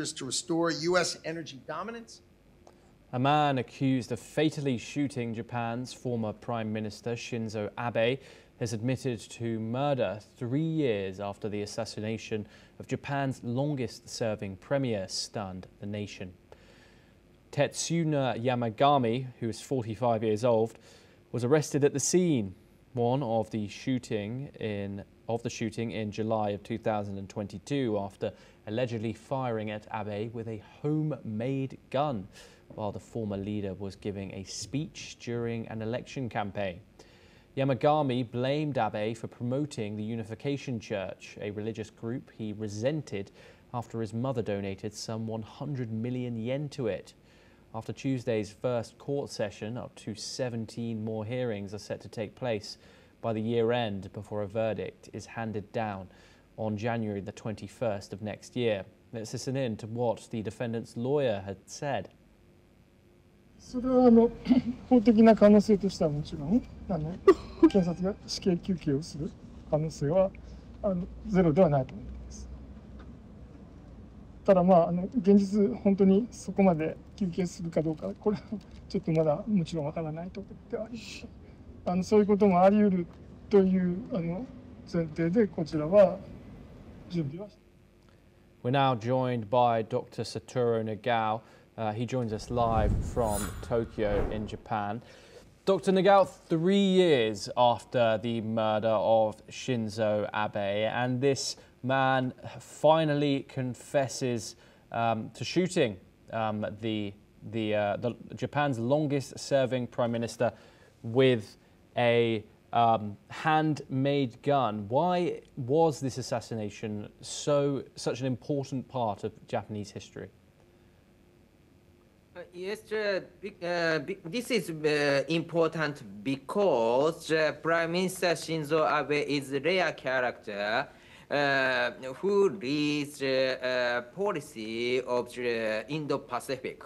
to restore U.S. energy dominance. A man accused of fatally shooting Japan's former Prime Minister Shinzo Abe has admitted to murder 3 years after the assassination of Japan's longest-serving premier stunned the nation. Tetsuya Yamagami, who is 45 years old, was arrested at the scene of the shooting in July of 2022 after allegedly firing at Abe with a homemade gun while the former leader was giving a speech during an election campaign. Yamagami blamed Abe for promoting the Unification Church, a religious group he resented after his mother donated some 100 million yen to it. After Tuesday's first court session, up to 17 more hearings are set to take place by the year end before a verdict is handed down on January the 21st of next year. Let's listen in to what the defendant's lawyer had said. それは法的な可能性としてはもちろん検察が死刑求刑をする可能性はゼロではないと思います。ただ現実本当にそこまで求刑するかどうかこれはちょっとまだもちろんわからないところではあります。そういうこともあり得るという前提でこちらは準備はしています。 We're now joined by Dr. Satoru Nagao. He joins us live from Tokyo in Japan. Dr. Nagao, 3 years after the murder of Shinzo Abe, and this man finally confesses to shooting Japan's longest-serving prime minister with a handmade gun. Why was this assassination such an important part of Japanese history? Yes, this is important because Prime Minister Shinzo Abe is a rare character who leads policy of the Indo-Pacific.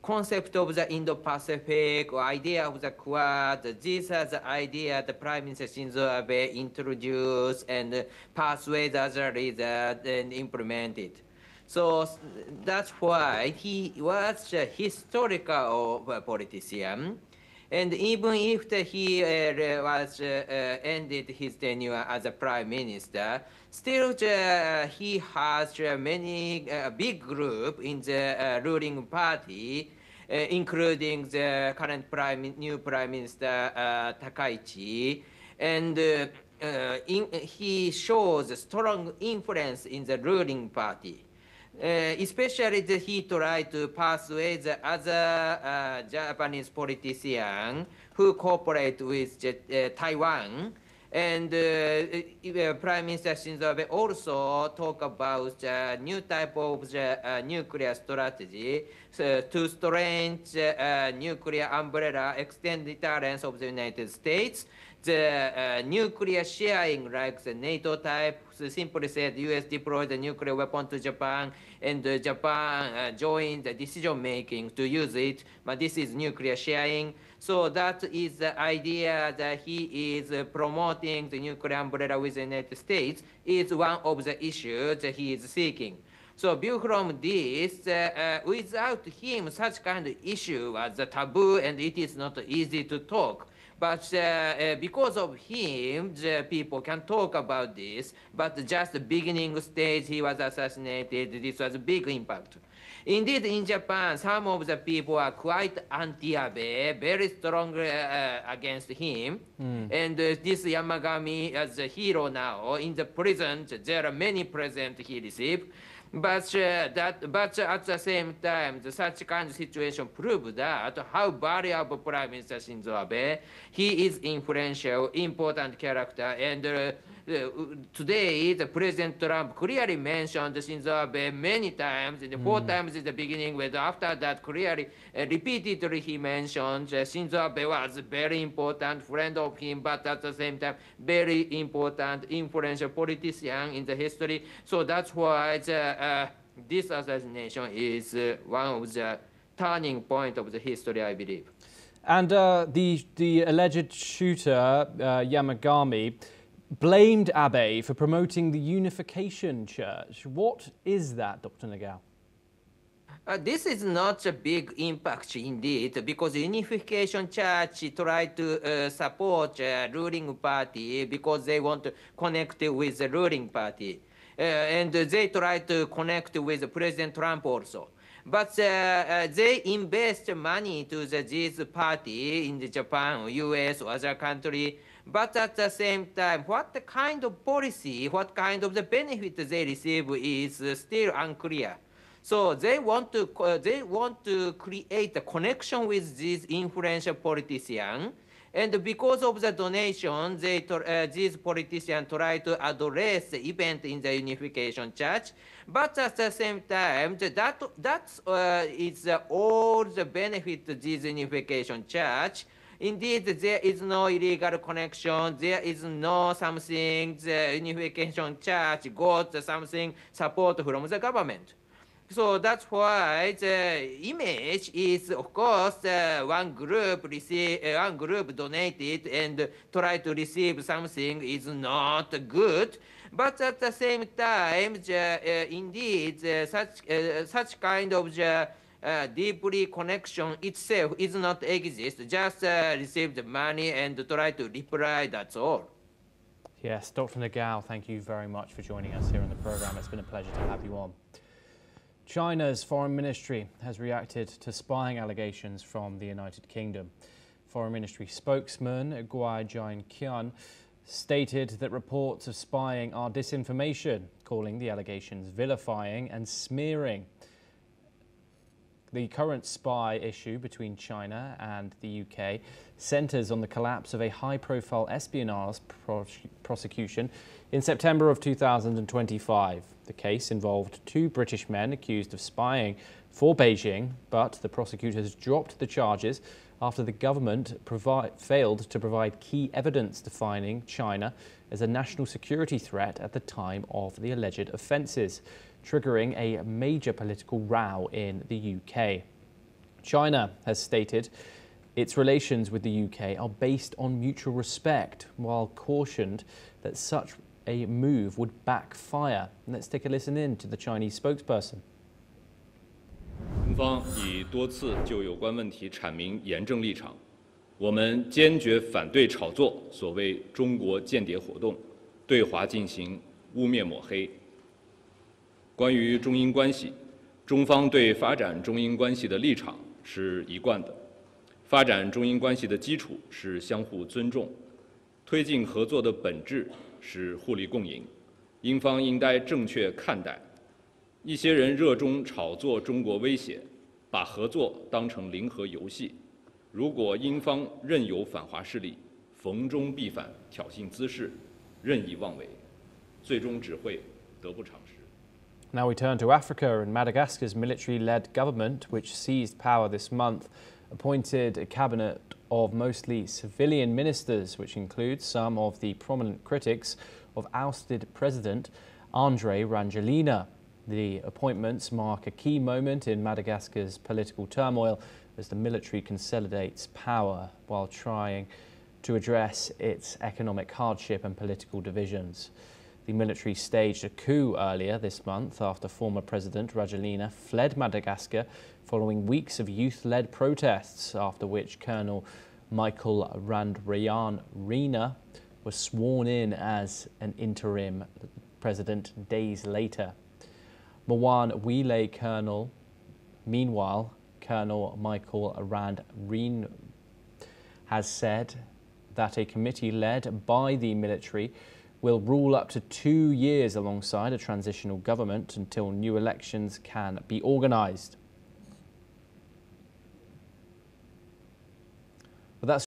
Concept of the Indo-Pacific, idea of the Quad, this is the idea the Prime Minister Shinzo Abe introduced and persuaded other leaders and implemented. So that's why he was a historical politician. And even if he was ended his tenure as a prime minister, still he has many big group in the ruling party, including the current new prime minister Takaichi, and he shows strong influence in the ruling party. Especially he tried to persuade the other Japanese politicians who cooperate with Taiwan. And Prime Minister Shinzo Abe also talked about the new type of nuclear strategy to strengthen the nuclear umbrella, extend deterrence of the United States. The nuclear sharing, like the NATO type, simply said, U.S. deployed the nuclear weapon to Japan, and Japan joined the decision-making to use it. But this is nuclear sharing. So that is the idea that he is promoting the nuclear umbrella with the United States is one of the issues that he is seeking. So view from this, without him, such kind of issue was a taboo, and it is not easy to talk. But because of him, the people can talk about this. But just the beginning stage, he was assassinated. This was a big impact. Indeed, in Japan, some of the people are quite anti-Abe, very strong against him. And this Yamagami is a hero now. In the prison, there are many presents he received. But at the same time, such kind of situation proved that how valuable Prime Minister Shinzo Abe, he is influential, important character, and today the President Trump clearly mentioned Shinzo Abe many times, and 4 times in the beginning, but after that clearly, repeatedly he mentioned Shinzo Abe was a very important friend of him, but at the same time, very important, influential politician in the history. So that's why this assassination is one of the turning point of the history, I believe. And the alleged shooter, Yamagami, blamed Abe for promoting the Unification Church. What is that, Dr. Nagao? This is not a big impact indeed, because Unification Church try to support ruling party because they want to connect with the ruling party. And they try to connect with President Trump also. But they invest money to this party in the Japan, US, or other country. But at the same time, what kind of policy, what kind of the benefit they receive is still unclear. So they want to create a connection with this influential politician, and because of the donation, these politicians try to address the event in the Unification Church. But at the same time, that's is all the benefit to this Unification Church. Indeed, there is no illegal connection. There is no something the Unification Church got something support from the government. So that's why the image is, of course, one group donated and try to receive something is not good. But at the same time, indeed, such kind of deeply connection itself is not exist. Just receive the money and try to reply. That's all. Yes, Dr. Nagao, thank you very much for joining us here on the program. It's been a pleasure to have you on. China's foreign ministry has reacted to spying allegations from the United Kingdom. Foreign Ministry spokesman Guai Jianqian stated that reports of spying are disinformation, calling the allegations vilifying and smearing. The current spy issue between China and the UK centres on the collapse of a high-profile espionage prosecution in September of 2025. The case involved 2 British men accused of spying for Beijing, but the prosecutors dropped the charges after the government failed to provide key evidence defining China as a national security threat at the time of the alleged offences, triggering a major political row in the UK. China has stated its relations with the UK are based on mutual respect, while cautioned that such a move would backfire. Let's take a listen in to the Chinese spokesperson. 中方已多次就有关问题阐明严正立场，我们坚决反对炒作所谓中国间谍活动，对华进行污蔑抹黑。关于中英关系，中方对发展中英关系的立场是一贯的。发展中英关系的基础是相互尊重，推进合作的本质是互利共赢，英方应该正确看待。一些人热衷炒作中国威胁，把合作当成零和游戏。如果英方任由反华势力逢中必反、挑衅滋事、任意妄为，最终只会得不偿失。 Now we turn to Africa, and Madagascar's military-led government, which seized power this month, appointed a cabinet of mostly civilian ministers, which includes some of the prominent critics of ousted President Andry Rajoelina. The appointments mark a key moment in Madagascar's political turmoil as the military consolidates power while trying to address its economic hardship and political divisions. The military staged a coup earlier this month after former President Rajoelina fled Madagascar following weeks of youth-led protests, after which Colonel Michael Randrianrena was sworn in as an interim president days later. Meanwhile, Colonel Michael Randrianrena has said that a committee led by the military will rule up to 2 years alongside a transitional government until new elections can be organised.